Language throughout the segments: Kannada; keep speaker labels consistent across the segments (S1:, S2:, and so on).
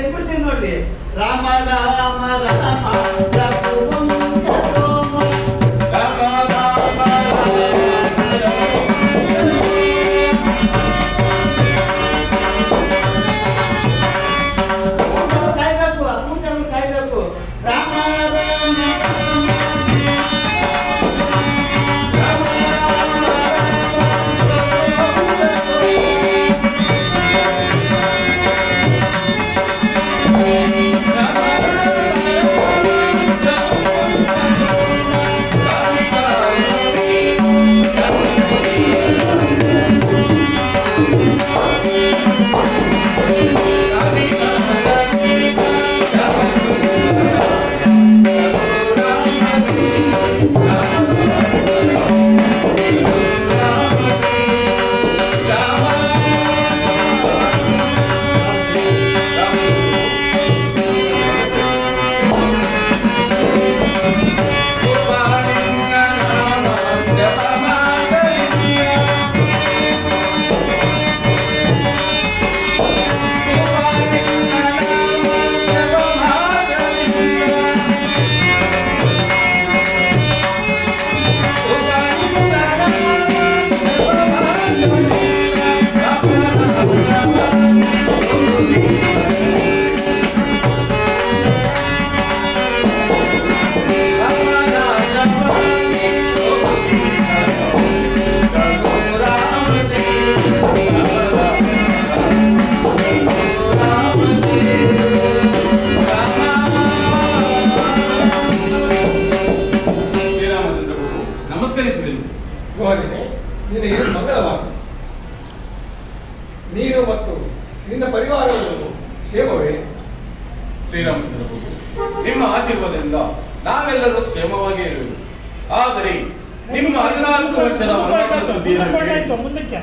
S1: ಎತ್ಬಿಡ್ತೀನಿ ನೋಡ್ರಿ. ರಾಮ ರಾಮ ರಾಮ ರಘುವಂಶ ಸೋಮ ರಾಮ ರಾಮ ಕಾಯ್ಬೇಕು, ಕೂತರು ಕಾಯ್ಬೇಕು. ರಾಮ
S2: ನಿನಗೆ ಮಂಗಳವಾಗಲಿ. ನೀನು ಮತ್ತು ನಿನ್ನ ಪರಿವಾರವನ್ನು ಕ್ಷೇಮವೇ?
S3: ಶ್ರೀರಾಮಚಂದ್ರ ಪ್ರಭು, ನಿಮ್ಮ ಆಶೀರ್ವಾದದಿಂದ ನಾವೆಲ್ಲರೂ ಕ್ಷೇಮವಾಗಿ ಇರುವುದು. ಆದರೆ ನಿಮ್ಮ 14 ವರ್ಷದ ವನವಾಸದ ಸುದ್ದಿಯನ್ನು ಕೇಳಿ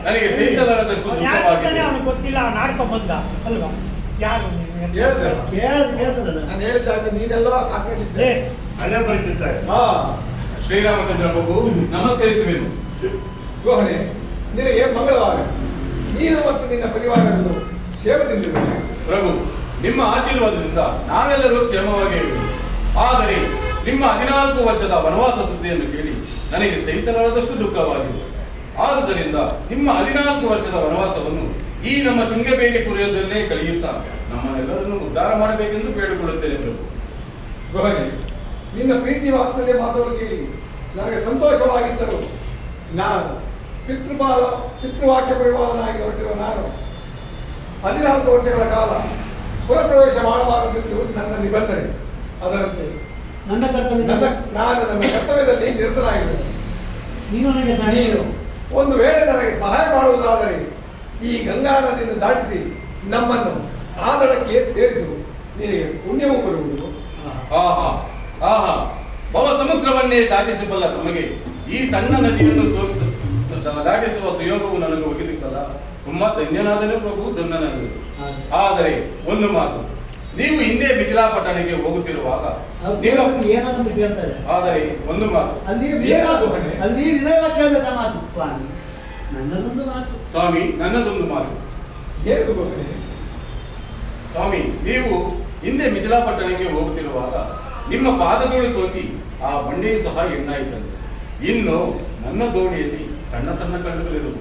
S3: ನನಗೆ ಸಹಿಸಲಾರದಷ್ಟು ದುಃಖವಾಗಿದೆ.
S4: ಗೊತ್ತಿಲ್ಲ, ನಾಟಕ ಬಂದ ಅಲ್ವಾ? ಯಾರು
S2: ನಾನು ಹೇಳಿದಾಗ ನೀನೆಲ್ಲ ಕಾಕಲಿದ್ದೆ
S5: ಅಲ್ಲೇ ಬರೀತಿದ್ದಾರೆ.
S3: ಶ್ರೀರಾಮಚಂದ್ರ ಪ್ರಭು, ನಮಸ್ಕರಿಸುವೆನು.
S2: ಗೋಹನೆ, ನಿನಗೆ ಮಂಗಳವಾಗಲಿ. ನೀನು ಮತ್ತು ನಿನ್ನ ಪರಿವಾರವನ್ನು ಕ್ಷೇಮದಿಂದಿರುವೆ.
S3: ಪ್ರಭು, ನಿಮ್ಮ ಆಶೀರ್ವಾದದಿಂದ ನಾವೆಲ್ಲರೂ ಕ್ಷೇಮವಾಗಿ ಇರುವುದು. ಆದರೆ ನಿಮ್ಮ 14 ವರ್ಷದ ವನವಾಸ ಸುದ್ದಿಯನ್ನು ಕೇಳಿ ನನಗೆ ಸಹಿಸಲಾರದಷ್ಟು ದುಃಖವಾಗಿದೆ. ಆದುದರಿಂದ ನಿಮ್ಮ 14 ವರ್ಷದ ವನವಾಸವನ್ನು ಈ ನಮ್ಮ ಶೃಂಗಬೇರಿ ಪುರದಲ್ಲೇ ಕಳೆಯುತ್ತಾ ನಮ್ಮನ್ನೆಲ್ಲರನ್ನು ಉದ್ಧಾರ ಮಾಡಬೇಕೆಂದು ಬೇಡಿಕೊಳ್ಳುತ್ತೇನೆ ಪ್ರಭು.
S2: ಗೋಹನೆ, ನಿನ್ನ ಪ್ರೀತಿ ವಾತ್ಸಲ್ಯ ಮಾತುಗಳು ಕೇಳಿ ನನಗೆ ಸಂತೋಷವಾಗಿದ್ದರು. ನಾನು ಪಿತೃವಾಕ್ಯ ಪರಿಪಾಲನಾಗಿ ಹೊರಟಿರುವ ನಾನು 14 ವರ್ಷಗಳ ಕಾಲ ಪುರಪ್ರವೇಶ ಮಾಡಬಾರದೆಂದು ನನ್ನ ನಿಬಂಧನೆ. ಅದರಂತೆ ನಾನು ನನ್ನ ಕರ್ತವ್ಯದಲ್ಲಿ ನಿರತನಾಗಿರುವೆ. ನೀನು ಒಂದು ವೇಳೆ ನನಗೆ ಸಹಾಯ ಮಾಡುವುದಾದರೆ ಈ ಗಂಗಾ ನದಿಯನ್ನು ದಾಟಿಸಿ ನಮ್ಮನ್ನು ಆ ದಡಕ್ಕೆ ಸೇರಿಸು. ನಿನಗೆ ಪುಣ್ಯವೂ ಬರುವುದು.
S3: ಆಹಾ ಆಹಾ, ಭವ ಸಮುದ್ರವನ್ನೇ ದಾಟಿಸಬಲ್ಲ ನಮಗೆ ಈ ಸಣ್ಣ ನದಿಯನ್ನು ದಾಟಿಸುವ ಸುಯೋಗವು ನನಗೆ ಒದಗಿತ್ತಲ್ಲ. ತುಂಬಾ ಧನ್ಯನಾದನು ಪ್ರಭು, ಧನ್ಯನಾದನು. ಆದರೆ ಒಂದು ಮಾತು, ನೀವು ಹಿಂದೆ ಬಿಜಿಲಾ ಪಟ್ಟಣಕ್ಕೆ ಹೋಗುತ್ತಿರುವಾಗ ಆದರೆ ಒಂದು ಮಾತು ಸ್ವಾಮಿ, ನನ್ನದೊಂದು ಮಾತು. ಸ್ವಾಮಿ, ನೀವು ಹಿಂದೆ ಮಿಥಿಲಾ ಪಟ್ಟಣಕ್ಕೆ ಹೋಗುತ್ತಿರುವಾಗ ನಿಮ್ಮ ಪಾದದೋಳು ಸೋಕಿ ಆ ಬಂಡೆಯು ಸಹ ಹೆಣ್ಣಾಯಿತಂತೆ. ಇನ್ನು ನನ್ನ ದೋಣಿಯಲ್ಲಿ ಸಣ್ಣ ಸಣ್ಣ ಕಳೆದುಗಳಿರುವುದು.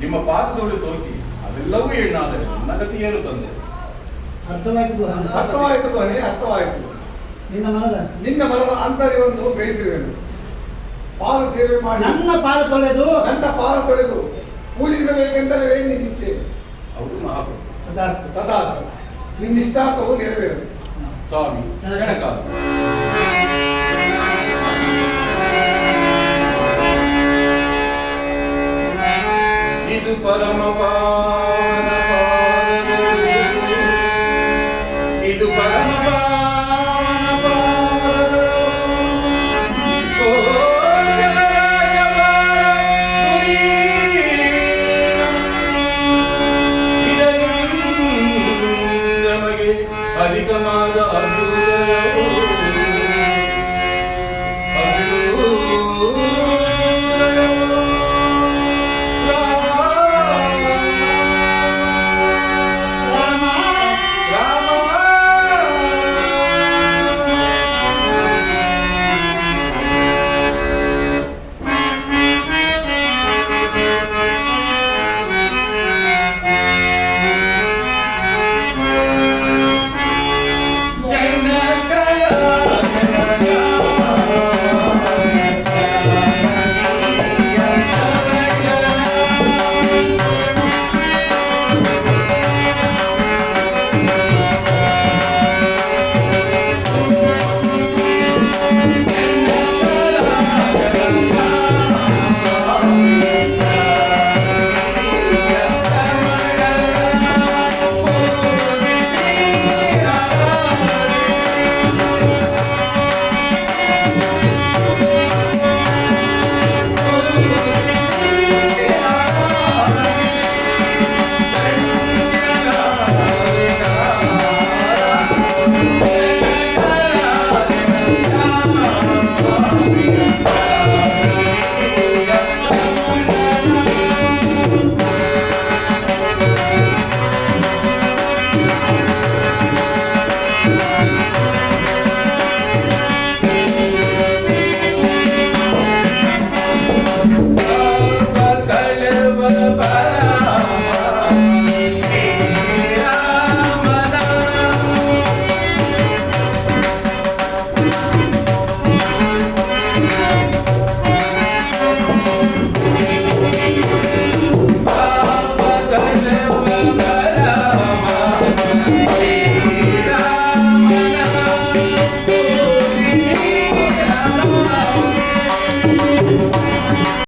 S3: ನಿಮ್ಮ ಪಾದದೋಳು ಸೋಕಿ ಅವೆಲ್ಲವೂ ಹೆಣ್ಣಾದರೆ ನನ್ನ ಗತಿ ಏನು ತಂದೆ?
S2: ಅರ್ಥವಾಯಿತು ಕೊನೆ, ಅರ್ಥವಾಯಿತು. ನಿನ್ನ ಮನದ ಆಂತರ್ಯವನ್ನು ಗ್ರಹಿಸಿರುವೆನು. ಪಾದ ಸೇವೆ ಮಾಡಿ ನನ್ನ ಪಾದ ತೊಳೆದು ಪೂಜಿಸಬೇಕೆಂದರೆ ನಿನ್ನ ಇಚ್ಛೆ.
S3: ಹೌದು ಮಹಾಪ್ರಭು.
S2: ತಥಾಸ್ತು. ನಿನ್ನಿಷ್ಟಾರ್ಥವು ನೆರವೇರು.
S3: ಸ್ವಾಮಿ, ಕ್ಷಣಕಾಲ. ಇದು ಪರಮಪಾದ